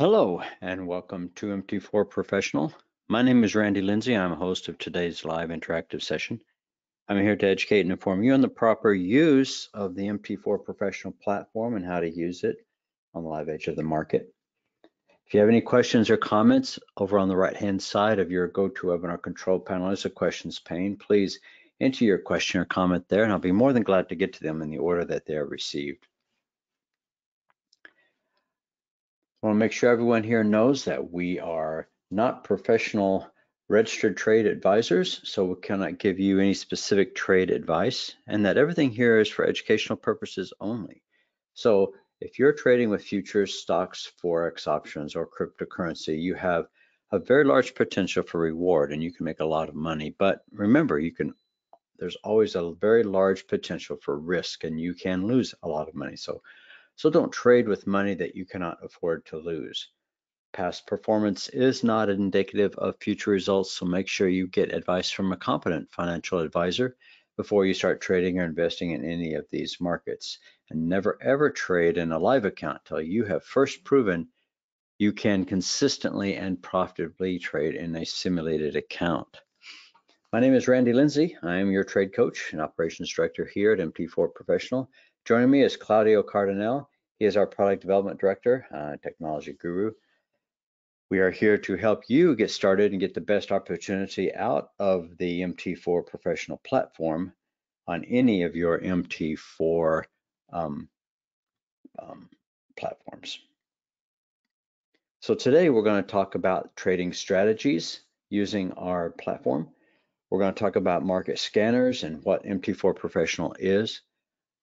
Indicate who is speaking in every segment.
Speaker 1: Hello and welcome to MT4 Professional. My name is Randy Lindsay. I'm a host of today's live interactive session. I'm here to educate and inform you on the proper use of the MT4 Professional platform and how to use it on the live edge of the market. If you have any questions or comments, over on the right-hand side of your GoToWebinar control panel is a questions pane. Please enter your question or comment there, and I'll be more than glad to get to them in the order that they are received. I want to make sure everyone here knows that we are not professional registered trade advisors, so we cannot give you any specific trade advice, and that everything here is for educational purposes only. So if you're trading with futures, stocks, forex options, or cryptocurrency, you have a very large potential for reward and you can make a lot of money. But remember, there's always a very large potential for risk and you can lose a lot of money. So don't trade with money that you cannot afford to lose. Past performance is not indicative of future results, so make sure you get advice from a competent financial advisor before you start trading or investing in any of these markets. And never ever trade in a live account till you have first proven you can consistently and profitably trade in a simulated account. My name is Randy Lindsay. I am your trade coach and operations director here at MT4 Professional. Joining me is Claudio Cardinale. He is our product development director, technology guru. We are here to help you get started and get the best opportunity out of the MT4 Professional platform on any of your MT4 platforms. So today we're going to talk about trading strategies using our platform. We're going to talk about market scanners and what MT4 Professional is.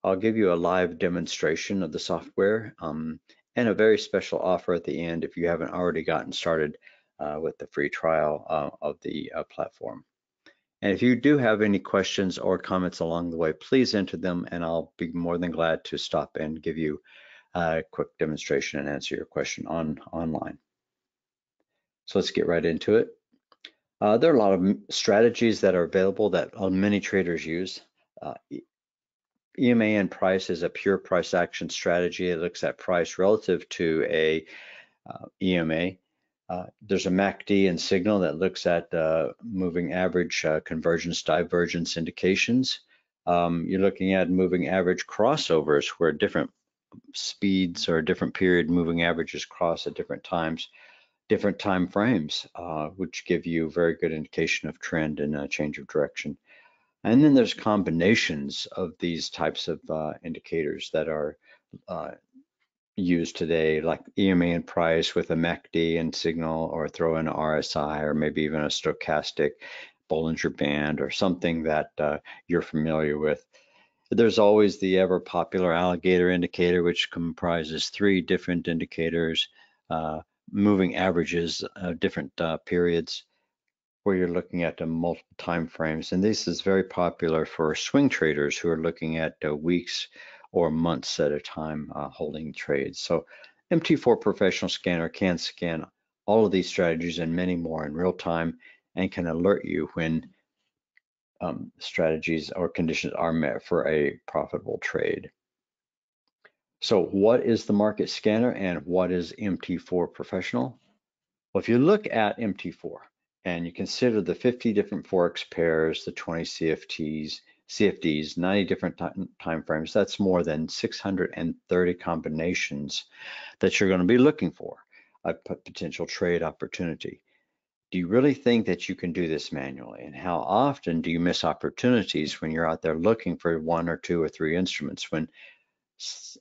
Speaker 1: I'll give you a live demonstration of the software and a very special offer at the end if you haven't already gotten started with the free trial of the platform. And if you do have any questions or comments along the way, please enter them and I'll be more than glad to stop and give you a quick demonstration and answer your question online. So let's get right into it. There are a lot of strategies that are available that many traders use. EMA and price is a pure price action strategy. It looks at price relative to a EMA. There's a MACD and signal that looks at moving average convergence divergence indications. You're looking at moving average crossovers where different speeds or different period moving averages cross at different times, different time frames, which give you a very good indication of trend and a change of direction. And then there's combinations of these types of indicators that are used today, like EMA and price with a MACD and signal, or throw in RSI, or maybe even a stochastic Bollinger Band or something that you're familiar with. There's always the ever popular alligator indicator, which comprises 3 different indicators, moving averages of different periods, where you're looking at multiple time frames. And this is very popular for swing traders who are looking at weeks or months at a time holding trades. So MT4 Professional Scanner can scan all of these strategies and many more in real time and can alert you when strategies or conditions are met for a profitable trade. So what is the market scanner and what is MT4 Professional? Well, if you look at MT4 and you consider the 50 different Forex pairs, the 20 CFDs, 90 different time frames, that's more than 630 combinations that you're going to be looking for a potential trade opportunity. Do you really think that you can do this manually? And how often do you miss opportunities when you're out there looking for 1 or 2 or 3 instruments when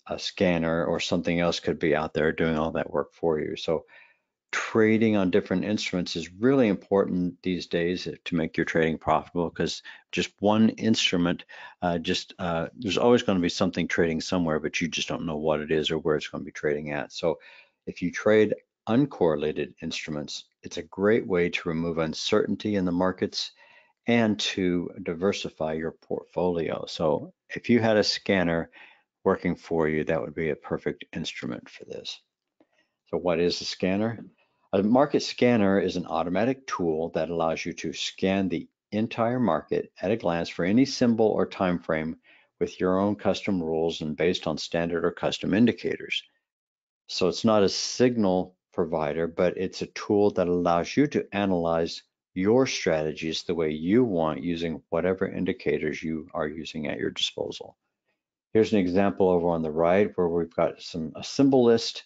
Speaker 1: a scanner or something else could be out there doing all that work for you? So trading on different instruments is really important these days to make your trading profitable, because just one instrument, there's always going to be something trading somewhere, but you just don't know what it is or where it's going to be trading at. So if you trade uncorrelated instruments, it's a great way to remove uncertainty in the markets and to diversify your portfolio. So if you had a scanner working for you, that would be a perfect instrument for this. So what is a scanner? A market scanner is an automatic tool that allows you to scan the entire market at a glance for any symbol or time frame with your own custom rules and based on standard or custom indicators. So it's not a signal provider, but it's a tool that allows you to analyze your strategies the way you want using whatever indicators you are using at your disposal. Here's an example over on the right where we've got a symbol list,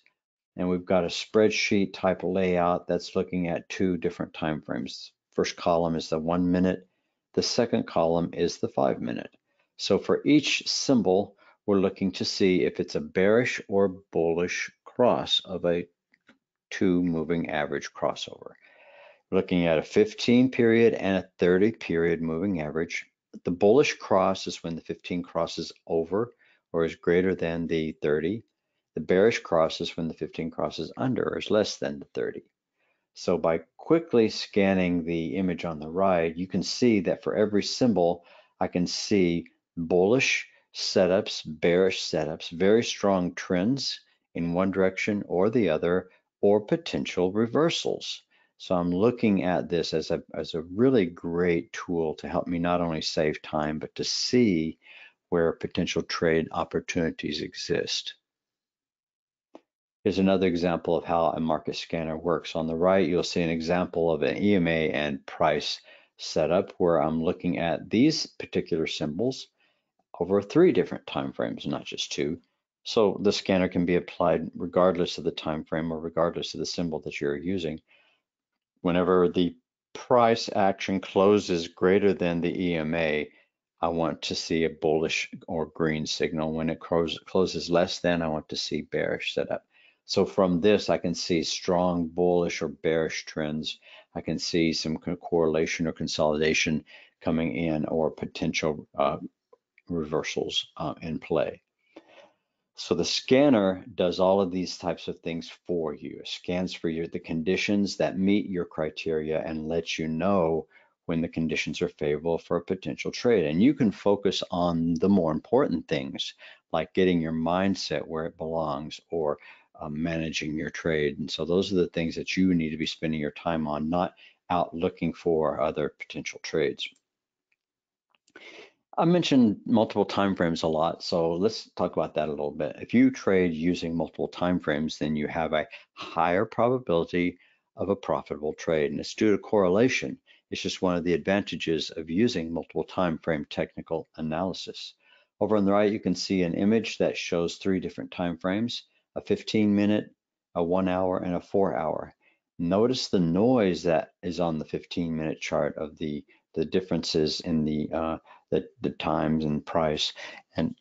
Speaker 1: and we've got a spreadsheet type layout that's looking at two different time frames. First column is the 1 minute. The second column is the 5 minute. So for each symbol, we're looking to see if it's a bearish or bullish cross of a two moving average crossover. We're looking at a 15 period and a 30 period moving average. The bullish cross is when the 15 crosses over or is greater than the 30. The bearish cross is when the 15 crosses under or is less than the 30. So by quickly scanning the image on the right, you can see that for every symbol, I can see bullish setups, bearish setups, very strong trends in one direction or the other, or potential reversals. So I'm looking at this as a really great tool to help me not only save time, but to see where potential trade opportunities exist. Here's another example of how a market scanner works. On the right, you'll see an example of an EMA and price setup where I'm looking at these particular symbols over 3 different time frames, not just 2. So the scanner can be applied regardless of the time frame or regardless of the symbol that you're using. Whenever the price action closes greater than the EMA, I want to see a bullish or green signal. When it closes less than, I want to see bearish setup. So from this, I can see strong bullish or bearish trends. I can see some correlation or consolidation coming in or potential reversals in play. So the scanner does all of these types of things for you. It scans for you the conditions that meet your criteria and lets you know when the conditions are favorable for a potential trade. And you can focus on the more important things, like getting your mindset where it belongs or managing your trade. And so those are the things that you need to be spending your time on, not out looking for other potential trades. I mentioned multiple time frames a lot, so let's talk about that a little bit. If you trade using multiple time frames, then you have a higher probability of a profitable trade, and it's due to correlation. It's just one of the advantages of using multiple time frame technical analysis. Over on the right, you can see an image that shows 3 different time frames, a 15-minute, a 1 hour, and a 4 hour. Notice the noise that is on the 15-minute chart of the differences in the times and price, and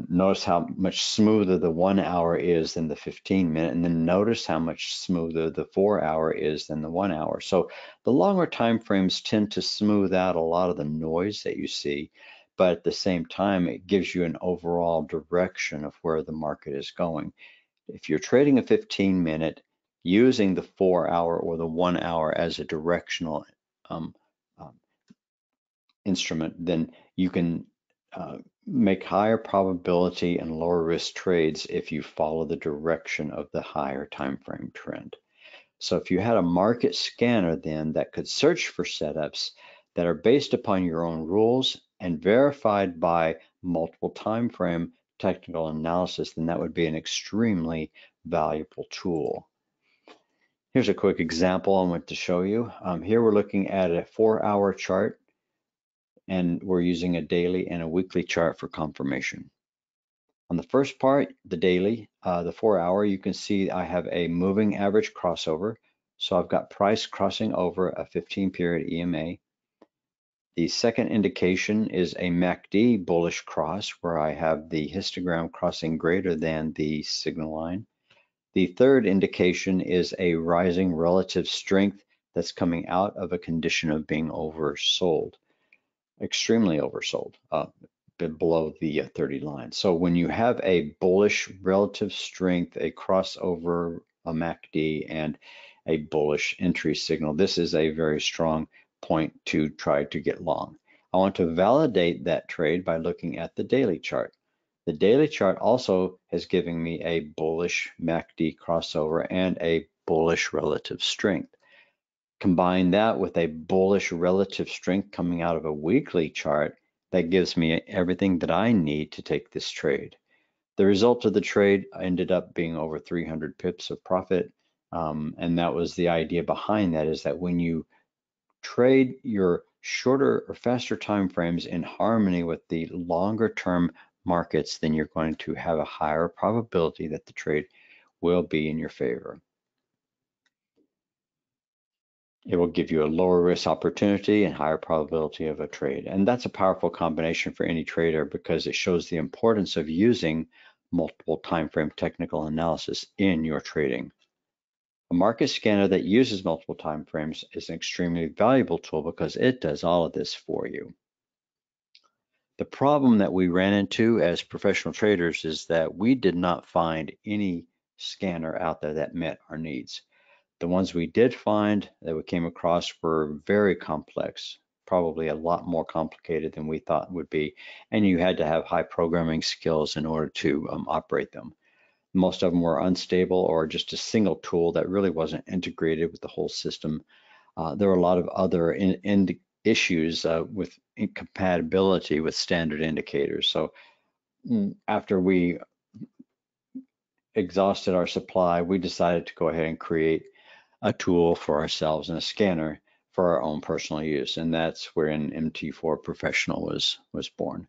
Speaker 1: notice how much smoother the 1 hour is than the 15-minute, and then notice how much smoother the 4 hour is than the 1 hour. So the longer time frames tend to smooth out a lot of the noise that you see, but at the same time, it gives you an overall direction of where the market is going. If you're trading a 15-minute, using the 4 hour or the 1 hour as a directional um, instrument, then you can make higher probability and lower risk trades if you follow the direction of the higher time frame trend. So if you had a market scanner then that could search for setups that are based upon your own rules and verified by multiple time frame technical analysis, then that would be an extremely valuable tool. Here's a quick example I want to show you. Here we're looking at a 4-hour chart, and we're using a daily and a weekly chart for confirmation. On the first part, the daily, the 4 hour, you can see I have a moving average crossover. So I've got price crossing over a 15-period EMA. The second indication is a MACD bullish cross where I have the histogram crossing greater than the signal line. The third indication is a rising relative strength that's coming out of a condition of being oversold. Extremely oversold, below the 30 line. So when you have a bullish relative strength, a crossover, a MACD, and a bullish entry signal, this is a very strong point to try to get long. I want to validate that trade by looking at the daily chart. The daily chart also is giving me a bullish MACD crossover and a bullish relative strength. Combine that with a bullish relative strength coming out of a weekly chart, that gives me everything that I need to take this trade. The result of the trade ended up being over 300 pips of profit, And that was the idea behind that, is that when you trade your shorter or faster time frames in harmony with the longer term markets, then you're going to have a higher probability that the trade will be in your favor. It will give you a lower risk opportunity and higher probability of a trade. And that's a powerful combination for any trader, because it shows the importance of using multiple time frame technical analysis in your trading. A market scanner that uses multiple time frames is an extremely valuable tool because it does all of this for you. The problem that we ran into as professional traders is that we did not find any scanner out there that met our needs. The ones we did find that we came across were very complex, probably a lot more complicated than we thought would be, and you had to have high programming skills in order to operate them. Most of them were unstable or just a single tool that really wasn't integrated with the whole system. There were a lot of other issues with incompatibility with standard indicators. So after we exhausted our supply, we decided to go ahead and create a tool for ourselves and a scanner for our own personal use. And that's where MT4Professional was born.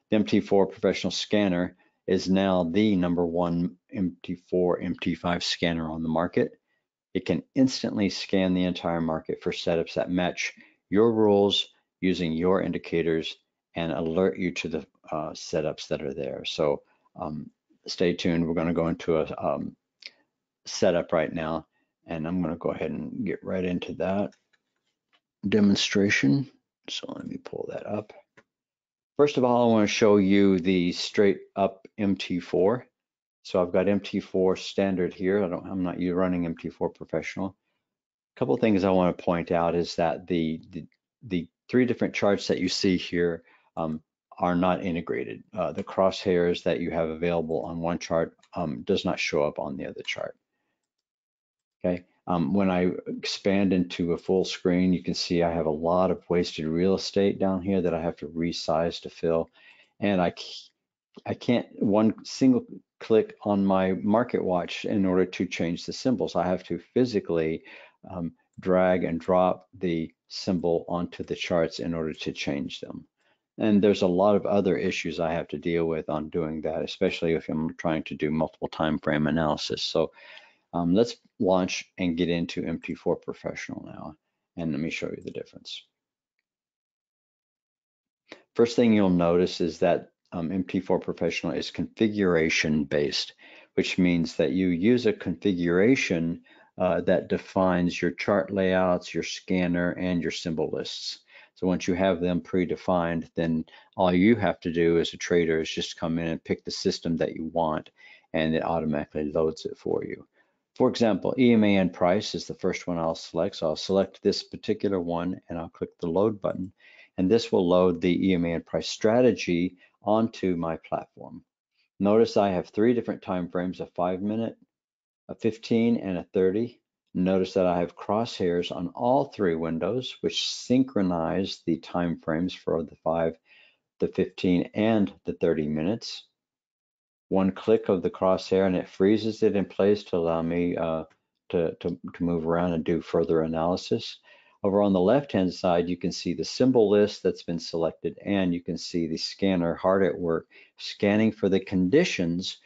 Speaker 1: The MT4Professional scanner is now the #1 MT4, MT5 scanner on the market. It can instantly scan the entire market for setups that match your rules using your indicators and alert you to the setups that are there. So stay tuned. We're going to go into a setup right now, and I'm going to go ahead and get right into that demonstration. So let me pull that up. First of all, I want to show you the straight up MT4. So I've got MT4 standard here. I'm not running MT4 Professional. A couple of things I want to point out is that the 3 different charts that you see here are not integrated. The crosshairs that you have available on one chart does not show up on the other chart. Okay. When I expand into a full screen, you can see I have a lot of wasted real estate down here that I have to resize to fill. And I can't one single click on my market watch in order to change the symbols. I have to physically drag and drop the symbol onto the charts in order to change them. And there's a lot of other issues I have to deal with on doing that, especially if I'm trying to do multiple time frame analysis. So let's launch and get into MT4Professional now, and let me show you the difference. First thing you'll notice is that MT4Professional is configuration based, which means that you use a configuration that defines your chart layouts, your scanner, and your symbol lists. So once you have them predefined, then all you have to do as a trader is just come in and pick the system that you want, and it automatically loads it for you. For example, EMA and price is the first one I'll select. So I'll select this particular one and I'll click the load button, and this will load the EMA and price strategy onto my platform. Notice I have 3 different time frames, a 5-minute, a 15, and a 30. Notice that I have crosshairs on all 3 windows, which synchronize the time frames for the 5, the 15, and the 30 minutes. One click of the crosshair and it freezes it in place to allow me to move around and do further analysis. Over on the left-hand side, you can see the symbol list that's been selected, and you can see the scanner hard at work scanning for the conditions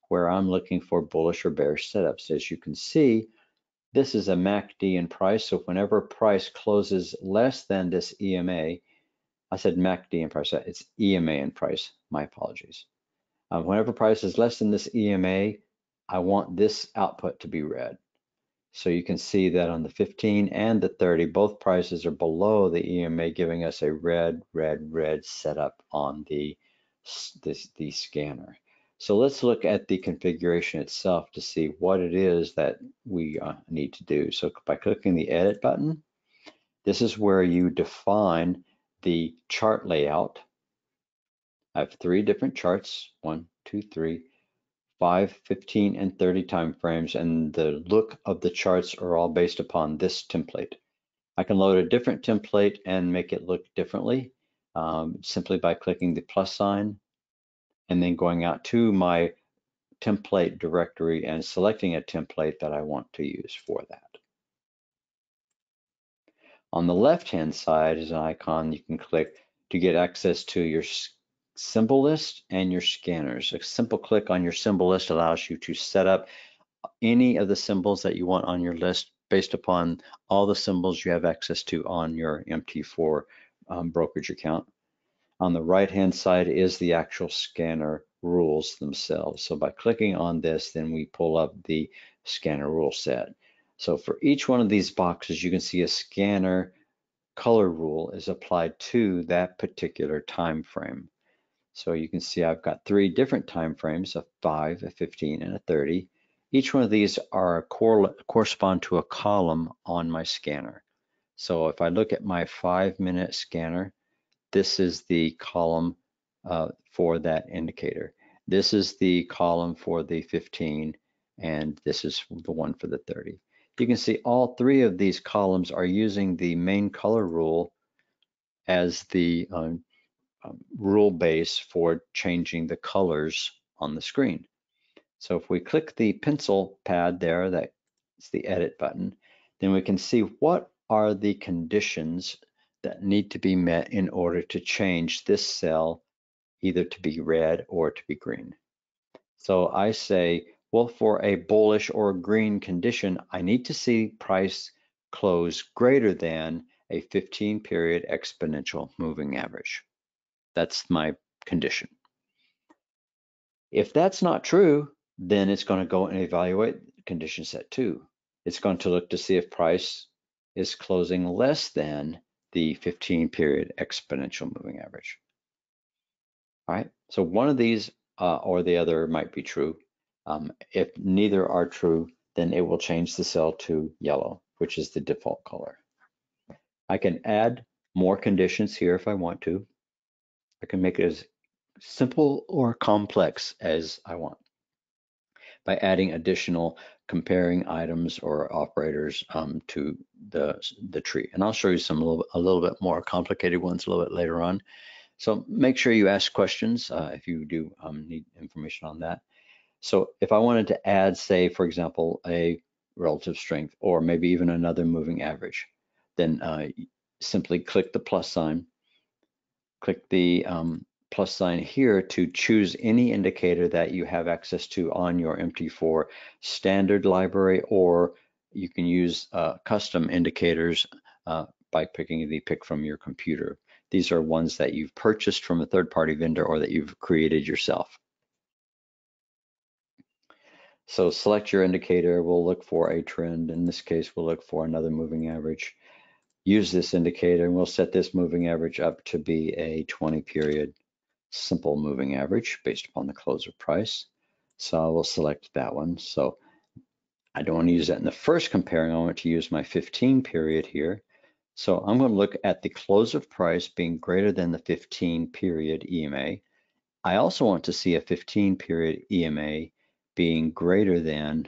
Speaker 1: where I'm looking for bullish or bearish setups. As you can see, this is a MACD in price, so whenever price closes less than this EMA, I said MACD in price, it's EMA in price, my apologies. Whenever price is less than this EMA, I want this output to be red. So you can see that on the 15 and the 30, both prices are below the EMA, giving us a red, red, red setup on the scanner. So let's look at the configuration itself to see what it is that we need to do. So by clicking the edit button, this is where you define the chart layout. I have 3 different charts, 1, 2, 3, 5, 15, and 30 time frames, and the look of the charts are all based upon this template. I can load a different template and make it look differently simply by clicking the plus sign and then going out to my template directory and selecting a template that I want to use for that. On the left-hand side is an icon you can click to get access to your symbol list and your scanners. A simple click on your symbol list allows you to set up any of the symbols that you want on your list based upon all the symbols you have access to on your MT4 brokerage account. On the right-hand side is the actual scanner rules themselves. So by clicking on this, then we pull up the scanner rule set. So for each one of these boxes, you can see a scanner color rule is applied to that particular time frame. So you can see I've got 3 different time frames, a 5, a 15, and a 30. Each one of these correspond to a column on my scanner. So if I look at my 5-minute scanner, this is the column for that indicator. This is the column for the 15, and this is the one for the 30. You can see all 3 of these columns are using the main color rule as the rule base for changing the colors on the screen. So if we click the pencil pad there, that's the edit button, then we can see what are the conditions that need to be met in order to change this cell either to be red or to be green. So I say, well, for a bullish or green condition, I need to see price close greater than a 15-period exponential moving average. That's my condition. If that's not true, then it's going to go and evaluate condition set 2. It's going to look to see if price is closing less than the 15-period exponential moving average. All right, so one of these or the other might be true. If neither are true, then it will change the cell to yellow, which is the default color. I can add more conditions here if I want to. I can make it as simple or complex as I want by adding additional comparing items or operators to the tree. And I'll show you some a little bit more complicated ones a little bit later on. So make sure you ask questions if you do need information on that. So if I wanted to add, say, for example, a relative strength or maybe even another moving average, then simply click the plus sign, click the plus sign here to choose any indicator that you have access to on your MT4 standard library, or you can use custom indicators by picking the pick from your computer. These are ones that you've purchased from a third-party vendor or that you've created yourself. So select your indicator. We'll look for a trend. In this case, we'll look for another moving average. Use this indicator, and we'll set this moving average up to be a 20-period simple moving average based upon the closer price. So I will select that one. So I don't want to use that in the first comparing. I want to use my 15 period here. So I'm going to look at the close of price being greater than the 15 period EMA. I also want to see a 15 period EMA being greater than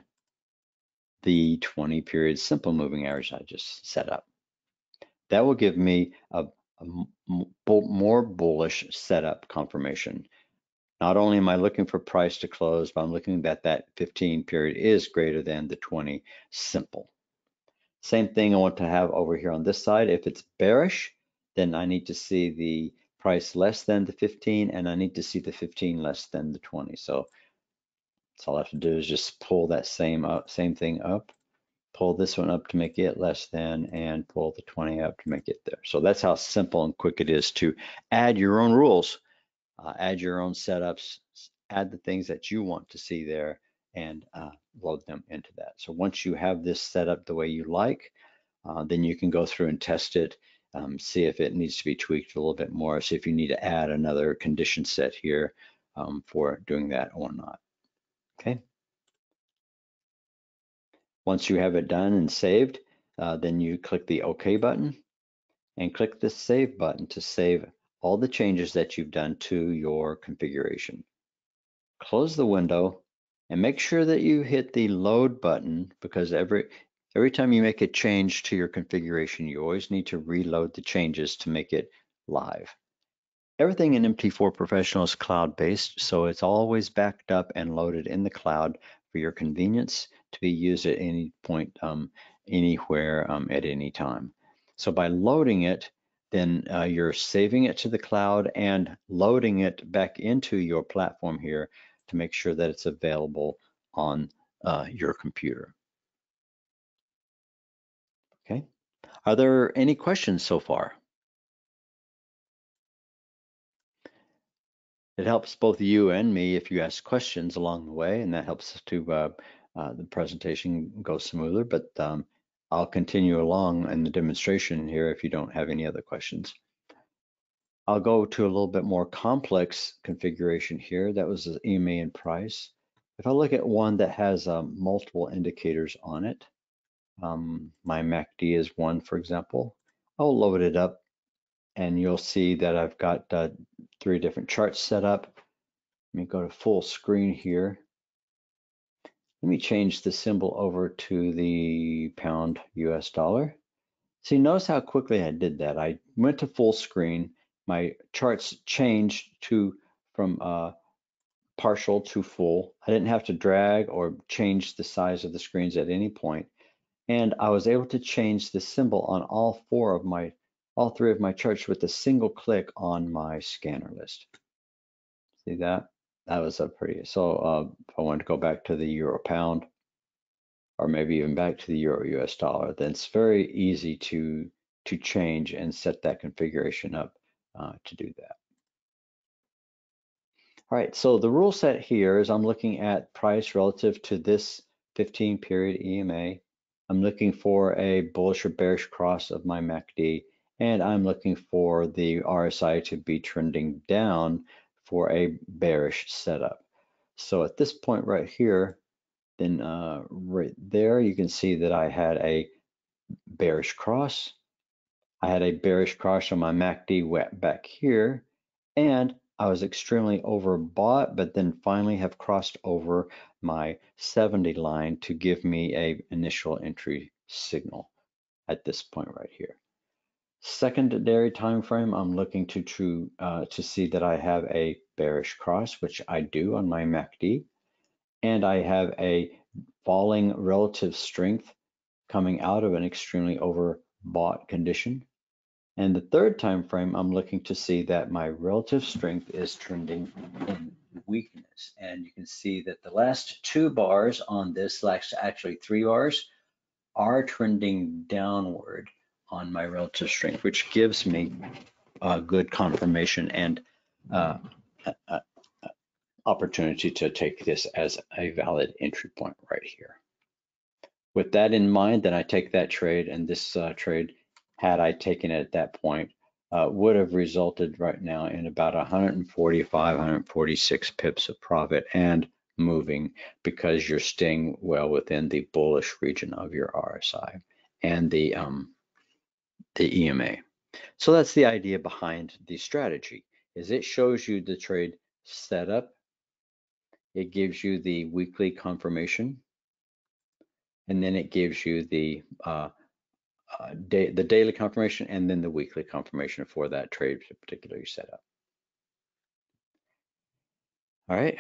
Speaker 1: the 20 period simple moving average I just set up. That will give me a more bullish setup confirmation. Not only am I looking for price to close, but I'm looking that that 15 period is greater than the 20 simple. Same thing I want to have over here on this side. If it's bearish, then I need to see the price less than the 15, and I need to see the 15 less than the 20. So all I have to do is just pull that same thing up, pull this one up to make it less than, and pull the 20 up to make it there. So that's how simple and quick it is to add your own rules, add your own setups, add the things that you want to see there, and load them into that. So once you have this set up the way you like, then you can go through and test it, see if it needs to be tweaked a little bit more, see if you need to add another condition set here for doing that or not. Okay. Once you have it done and saved, then you click the OK button and click the Save button to save all the changes that you've done to your configuration. Close the window and make sure that you hit the Load button, because every time you make a change to your configuration, you always need to reload the changes to make it live. Everything in MT4 Professional is cloud-based, so it's always backed up and loaded in the cloud for your convenience to be used at any point, anywhere, at any time. So by loading it, then you're saving it to the cloud and loading it back into your platform here to make sure that it's available on your computer. Okay. Are there any questions so far? It helps both you and me if you ask questions along the way, and that helps to the presentation go smoother. But I'll continue along in the demonstration here if you don't have any other questions. I'll go to a little bit more complex configuration here. That was the EMA and price. If I look at one that has multiple indicators on it, my MACD is one, for example, I'll load it up and you'll see that I've got 3 different charts set up. Let me go to full screen here. Let me change the symbol over to the pound US dollar. See, notice how quickly I did that. I went to full screen. My charts changed from partial to full. I didn't have to drag or change the size of the screens at any point. And I was able to change the symbol on all 3 of my charts with a single click on my scanner list. See that? That was a pretty, so if I wanted to go back to the euro pound, or maybe even back to the euro US dollar, then it's very easy to change and set that configuration up to do that. All right, so the rule set here is I'm looking at price relative to this 15 period EMA. I'm looking for a bullish or bearish cross of my MACD, and I'm looking for the RSI to be trending down for a bearish setup. So at this point right here, then right there, you can see that I had a bearish cross. I had a bearish cross on my MACD wet back here, and I was extremely overbought, but then finally have crossed over my 70 line to give me a initial entry signal at this point right here. Secondary time frame, I'm looking to see that I have a bearish cross, which I do on my MACD, and I have a falling relative strength coming out of an extremely overbought condition. And the third time frame, I'm looking to see that my relative strength is trending in weakness. And you can see that the last 2 bars on this, actually 3 bars, are trending downward on my relative strength, which gives me a good confirmation and opportunity to take this as a valid entry point right here. With that in mind, then I take that trade, and this trade, had I taken it at that point, would have resulted right now in about 145, 146 pips of profit and moving, because you're staying well within the bullish region of your RSI and the EMA. So that's the idea behind the strategy, is it shows you the trade setup, it gives you the weekly confirmation, and then it gives you the daily confirmation and then the weekly confirmation for that trade particularly set up. All right,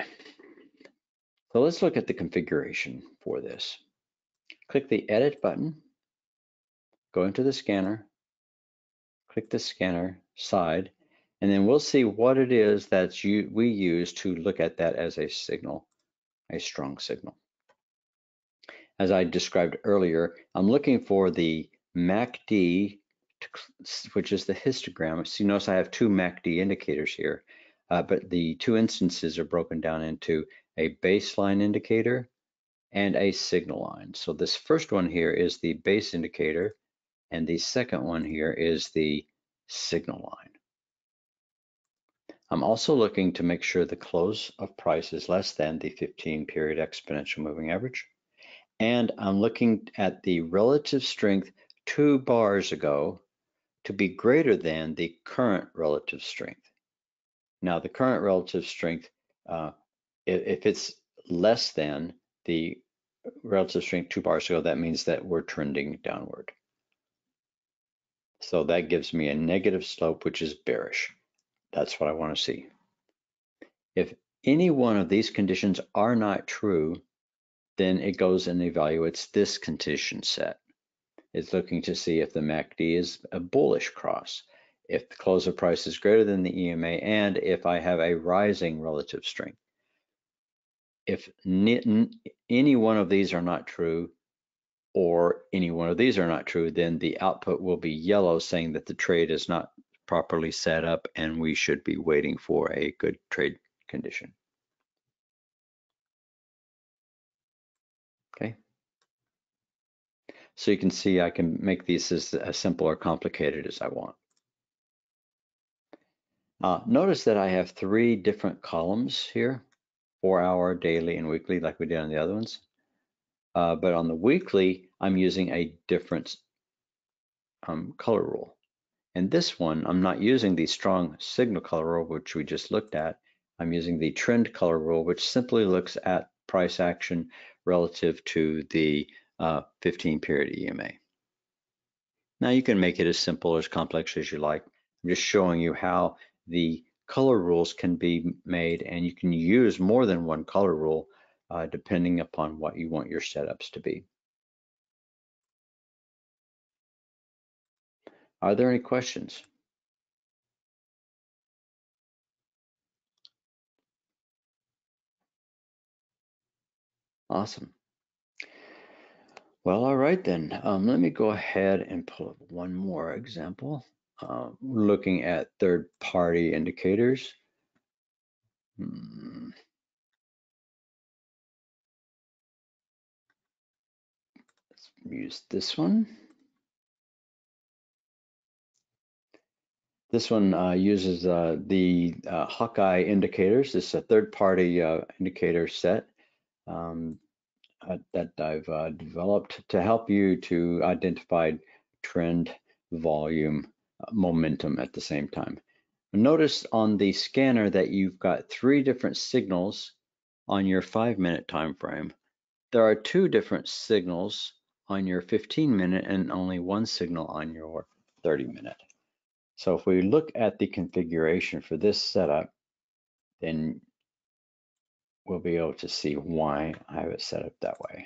Speaker 1: so let's look at the configuration for this. Click the edit button, go into the scanner, click the scanner side, and then we'll see what it is that we use to look at that as a signal, a strong signal. As I described earlier, I'm looking for the MACD, which is the histogram. So you notice I have 2 MACD indicators here, but the 2 instances are broken down into a baseline indicator and a signal line. So this first one here is the base indicator, and the second one here is the signal line. I'm also looking to make sure the close of price is less than the 15 period exponential moving average. And I'm looking at the relative strength 2 bars ago to be greater than the current relative strength. Now, the current relative strength, if it's less than the relative strength 2 bars ago, that means that we're trending downward. So that gives me a negative slope, which is bearish. That's what I want to see. If any one of these conditions are not true, then it goes and evaluates this condition set. It's looking to see if the MACD is a bullish cross, if the close of price is greater than the EMA, and if I have a rising relative strength. If any one of these are not true, or any one of these are not true, then the output will be yellow, saying that the trade is not properly set up and we should be waiting for a good trade condition. Okay. So you can see I can make these as simple or complicated as I want. Notice that I have 3 different columns here, 4-hour, daily, and weekly, like we did on the other ones. But on the weekly, I'm using a different color rule. And this one, I'm not using the strong signal color rule, which we just looked at. I'm using the trend color rule, which simply looks at price action relative to the 15-period EMA. Now you can make it as simple or as complex as you like. I'm just showing you how the color rules can be made, and you can use more than one color rule depending upon what you want your setups to be. Are there any questions? Awesome. Well, all right then. Let me go ahead and pull up one more example. Looking at third-party indicators. Let's use this one. This one uses the Hawkeye indicators. This is a third-party indicator set that I've developed to help you to identify trend, volume, momentum at the same time. Notice on the scanner that you've got 3 different signals on your 5-minute time frame. There are 2 different signals on your 15-minute and only 1 signal on your 30-minute. So if we look at the configuration for this setup, then we'll be able to see why I have it set up that way.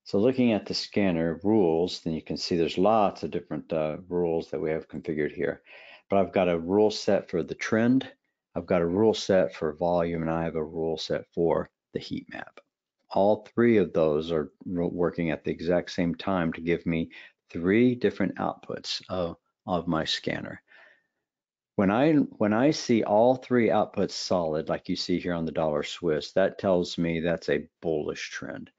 Speaker 1: So looking at the scanner rules, then you can see there's lots of different rules that we have configured here. But I've got a rule set for the trend, I've got a rule set for volume, and I have a rule set for the heat map. All 3 of those are working at the exact same time to give me 3 different outputs of my scanner. When I see all 3 outputs solid, like you see here on the dollar Swiss, that tells me that's a bullish trend.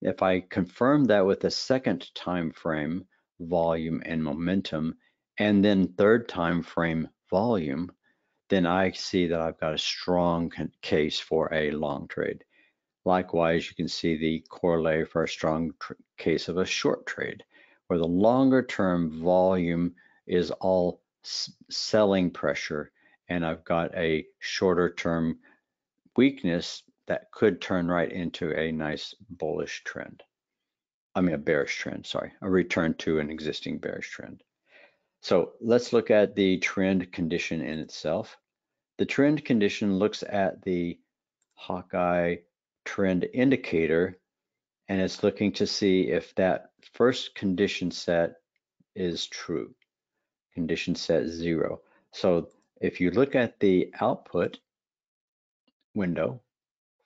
Speaker 1: If I confirm that with a second time frame, volume and momentum, and then third time frame, volume, then I see that I've got a strong case for a long trade. Likewise, you can see the corollary for a strong case of a short trade, where the longer term volume is all selling pressure, and I've got a shorter term weakness that could turn right into a nice bullish trend. I mean, a bearish trend, sorry, a return to an existing bearish trend. So let's look at the trend condition in itself. The trend condition looks at the Hawkeye trend indicator, and it's looking to see if that first condition set is true, condition set 0. So if you look at the output window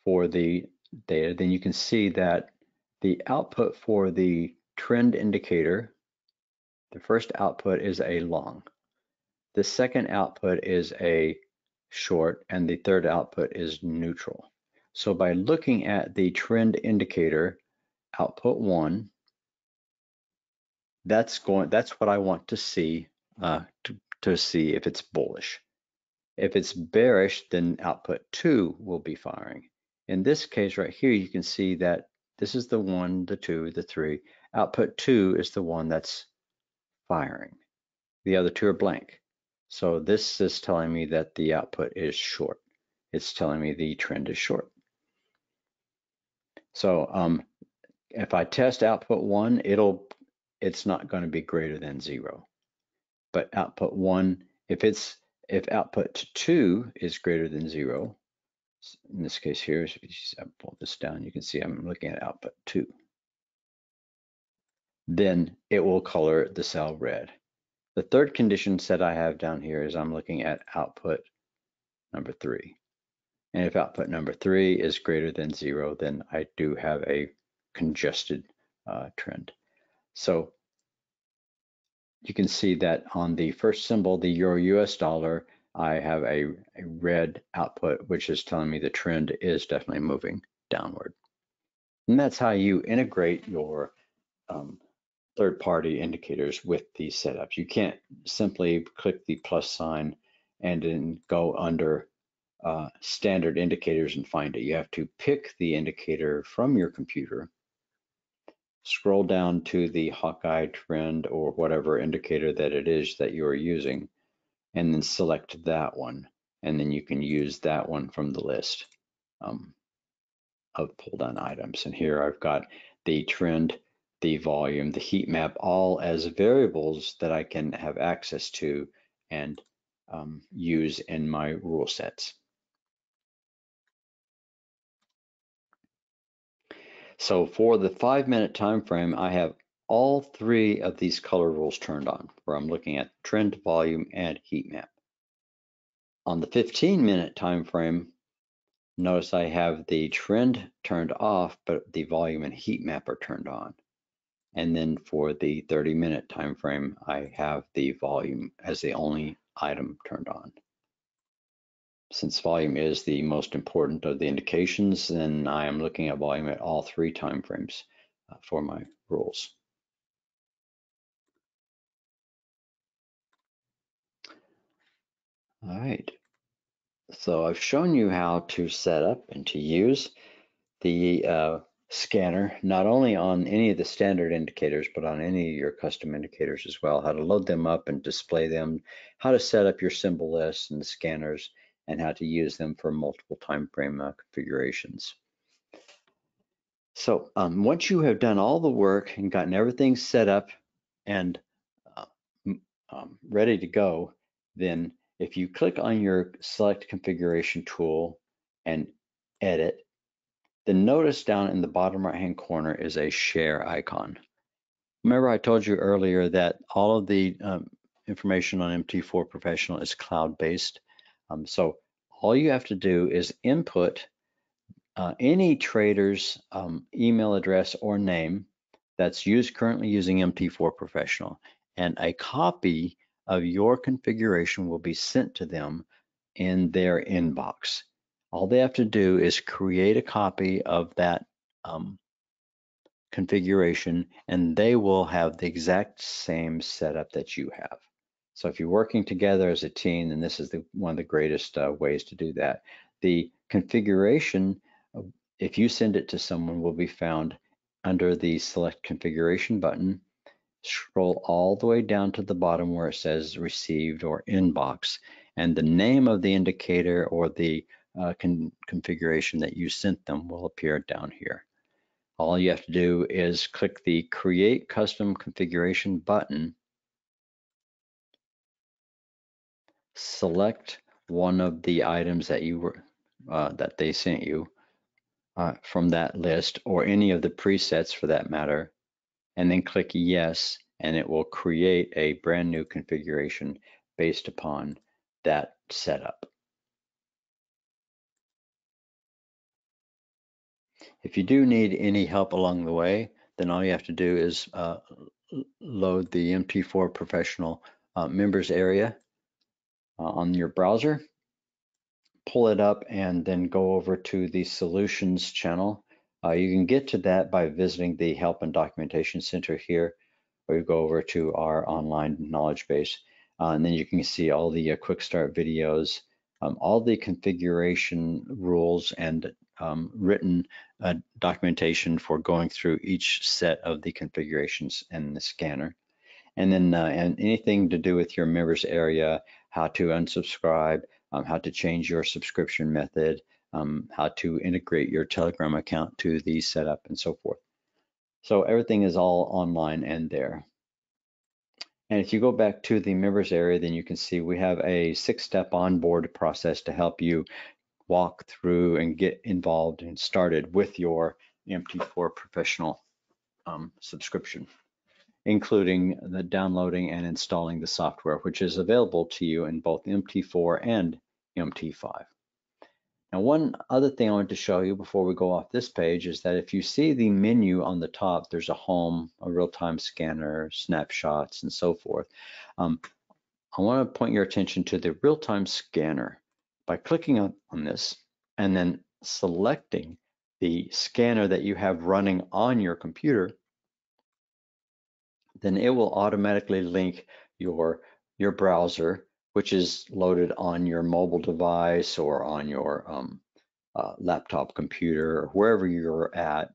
Speaker 1: for the data, then you can see that the output for the trend indicator, the first output is a long, the second output is a short, and the third output is neutral. So by looking at the trend indicator, output 1, that's what I want to see to see if it's bullish. If it's bearish, then output 2 will be firing. In this case right here, you can see that this is the 1, the 2, the 3. Output 2 is the one that's firing. The other 2 are blank. So this is telling me that the output is short. It's telling me the trend is short. So if I test output 1, it's not going to be greater than 0. But output 1, if it's If output 2 is greater than 0, in this case here, if you pull this down, you can see I'm looking at output 2. Then it will color the cell red. The third condition set I have down here is I'm looking at output number 3. And if output number 3 is greater than 0, then I do have a congested trend. So you can see that on the first symbol, the Euro US dollar, I have a red output, which is telling me the trend is definitely moving downward. And that's how you integrate your third-party indicators with these setups. You can't simply click the plus sign and then go under standard indicators and find it. You have to pick the indicator from your computer, scroll down to the Hawkeye trend or whatever indicator that it is that you're using, and then select that one. And then you can use that one from the list of pull down items. And here I've got the trend, the volume, the heat map, all as variables that I can have access to and use in my rule sets. So for the 5-minute time frame, I have all 3 of these color rules turned on, where I'm looking at trend, volume, and heat map. On the 15-minute time frame, notice I have the trend turned off, but the volume and heat map are turned on. And then for the 30-minute time frame, I have the volume as the only item turned on. Since volume is the most important of the indications, then I am looking at volume at all 3 time frames for my rules. All right, so I've shown you how to set up and to use the scanner, not only on any of the standard indicators, but on any of your custom indicators as well, how to load them up and display them, how to set up your symbol lists and the scanners, and how to use them for multiple time frame configurations. So once you have done all the work and gotten everything set up and ready to go, then if you click on your select configuration tool and edit, then notice down in the bottom right hand corner is a share icon. Remember I told you earlier that all of the information on MT4Professional is cloud-based. So all you have to do is input any trader's email address or name that's currently using MT4Professional, and a copy of your configuration will be sent to them in their inbox. All they have to do is create a copy of that configuration, and they will have the exact same setup that you have. So if you're working together as a team, then this is one of the greatest ways to do that. The configuration, if you send it to someone, will be found under the Select Configuration button. Scroll all the way down to the bottom where it says Received or Inbox, and the name of the indicator or the configuration that you sent them will appear down here. All you have to do is click the Create Custom Configuration button, select one of the items that that they sent you from that list, or any of the presets for that matter, and then click Yes, and it will create a brand new configuration based upon that setup. If you do need any help along the way, then all you have to do is load the MT4Professional members area on your browser, pull it up, and then go over to the Solutions channel. You can get to that by visiting the Help and Documentation Center here, or you go over to our online knowledge base, and then you can see all the quick start videos, all the configuration rules, and written documentation for going through each set of the configurations in the scanner. And then and anything to do with your members area, how to unsubscribe, how to change your subscription method, how to integrate your Telegram account to the setup, and so forth. So everything is all online and there. And if you go back to the members area, then you can see we have a 6-step onboard process to help you walk through and get involved and started with your MT4 Professional subscription, including the downloading and installing the software, which is available to you in both MT4 and MT5. Now, one other thing I wanted to show you before we go off this page is that if you see the menu on the top, there's a home, a real-time scanner, snapshots, and so forth. I want to point your attention to the real-time scanner. By clicking on this and then selecting the scanner that you have running on your computer, then it will automatically link your browser, which is loaded on your mobile device or on your laptop computer, or wherever you're at,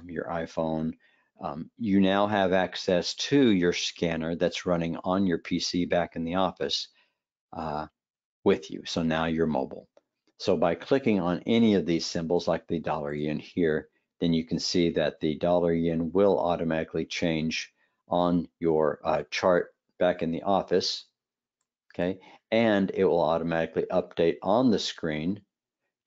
Speaker 1: your iPhone. You now have access to your scanner that's running on your PC back in the office with you. So now you're mobile. So by clicking on any of these symbols, like the $yen here, then you can see that the $yen will automatically change on your chart back in the office, okay? And it will automatically update on the screen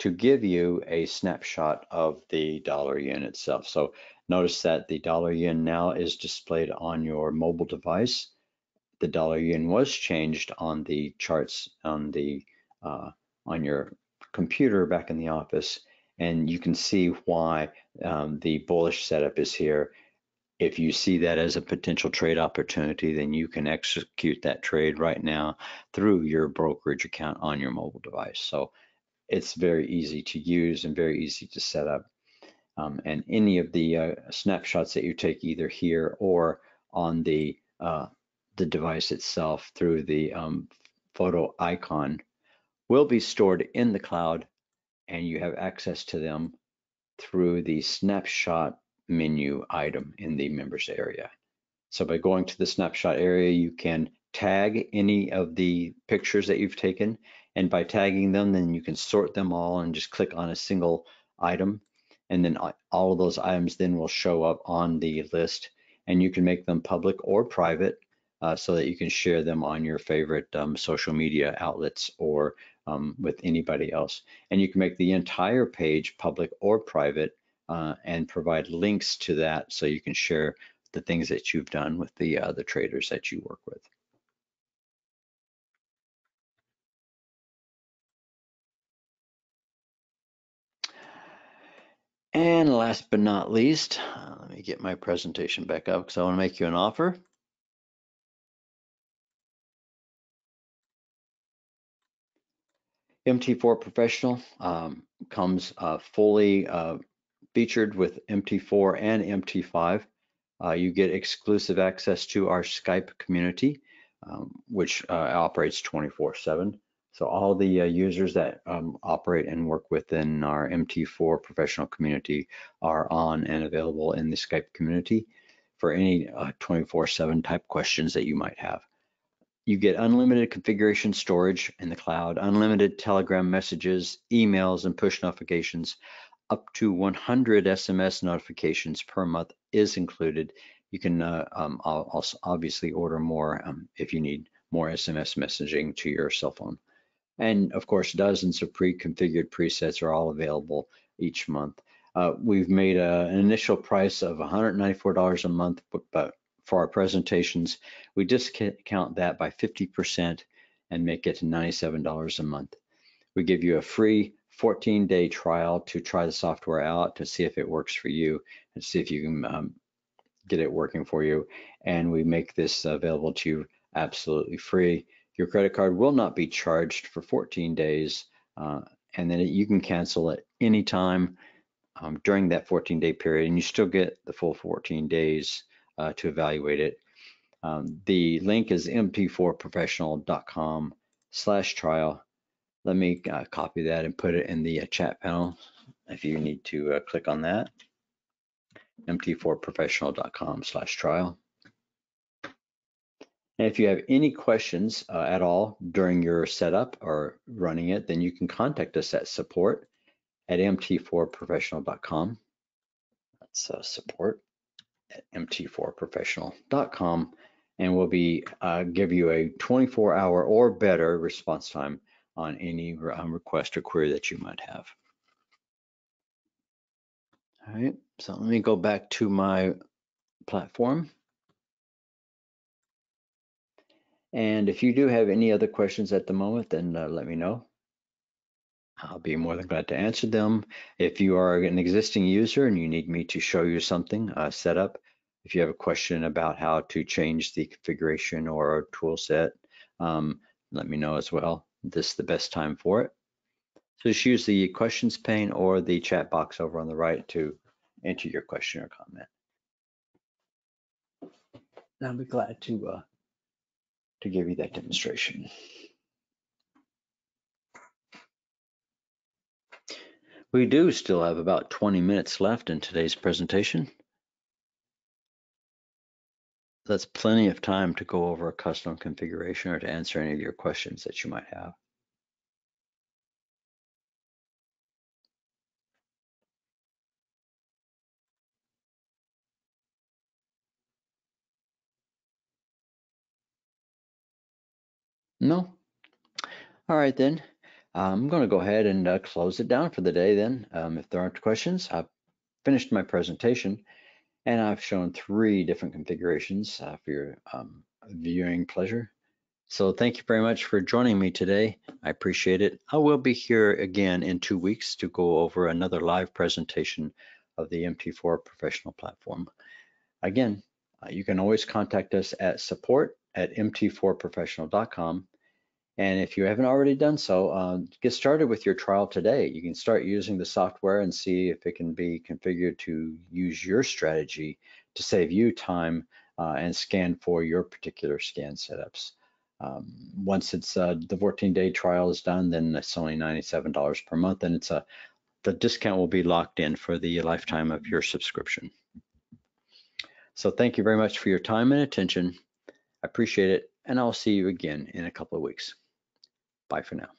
Speaker 1: to give you a snapshot of the $yen itself. So notice that the $yen now is displayed on your mobile device. The $yen was changed on the charts on your computer back in the office, and you can see why the bullish setup is here. If you see that as a potential trade opportunity, then you can execute that trade right now through your brokerage account on your mobile device. So it's very easy to use and very easy to set up. And any of the snapshots that you take either here or on the device itself through the photo icon will be stored in the cloud, and you have access to them through the snapshot menu item in the members area. So by going to the snapshot area, you can tag any of the pictures that you've taken, and by tagging them, then you can sort them all and just click on a single item, and then all of those items then will show up on the list, and you can make them public or private so that you can share them on your favorite social media outlets or with anybody else. And you can make the entire page public or private and provide links to that so you can share the things that you've done with the traders that you work with. And last but not least, let me get my presentation back up because I want to make you an offer. MT4 Professional comes fully featured with MT4 and MT5. You get exclusive access to our Skype community, which operates 24/7. So all the users that operate and work within our MT4 Professional community are on and available in the Skype community for any 24/7 type questions that you might have. You get unlimited configuration storage in the cloud, unlimited Telegram messages, emails, and push notifications. Up to 100 SMS notifications per month is included. You can also obviously order more if you need more SMS messaging to your cell phone. And of course, dozens of pre-configured presets are all available each month. We've made an initial price of $194 a month, but for our presentations, we discount that by 50% and make it $97 a month. We give you a free 14-day trial to try the software out to see if it works for you and see if you can get it working for you. And we make this available to you absolutely free. Your credit card will not be charged for 14 days, and then you can cancel at any time during that 14-day period, and you still get the full 14 days to evaluate it. The link is mt4professional.com/trial. Let me copy that and put it in the chat panel if you need to click on that, mt4professional.com/trial. And if you have any questions at all during your setup or running it, then you can contact us at support@mt4professional.com. That's support@mt4professional.com. and we'll be give you a 24-hour or better response time on any request or query that you might have. All right, so let me go back to my platform. And if you do have any other questions at the moment, then let me know. I'll be more than glad to answer them. If you are an existing user and you need me to show you something set up, if you have a question about how to change the configuration or tool set, let me know as well. This is the best time for it. So just use the questions pane or the chat box over on the right to enter your question or comment. And I'll be glad to give you that demonstration. We do still have about 20 minutes left in today's presentation. That's plenty of time to go over a custom configuration or to answer any of your questions that you might have. No? All right then. I'm going to go ahead and close it down for the day then. If there aren't questions, I've finished my presentation and I've shown 3 different configurations for your viewing pleasure. So thank you very much for joining me today. I appreciate it. I will be here again in 2 weeks to go over another live presentation of the MT4 Professional platform. Again, you can always contact us at support@mt4professional.com. And if you haven't already done so, get started with your trial today. You can start using the software and see if it can be configured to use your strategy to save you time and scan for your particular scan setups. Once it's the 14-day trial is done, then it's only $97 per month, and the discount will be locked in for the lifetime of your subscription. So thank you very much for your time and attention. I appreciate it, and I'll see you again in a couple of weeks. Bye for now.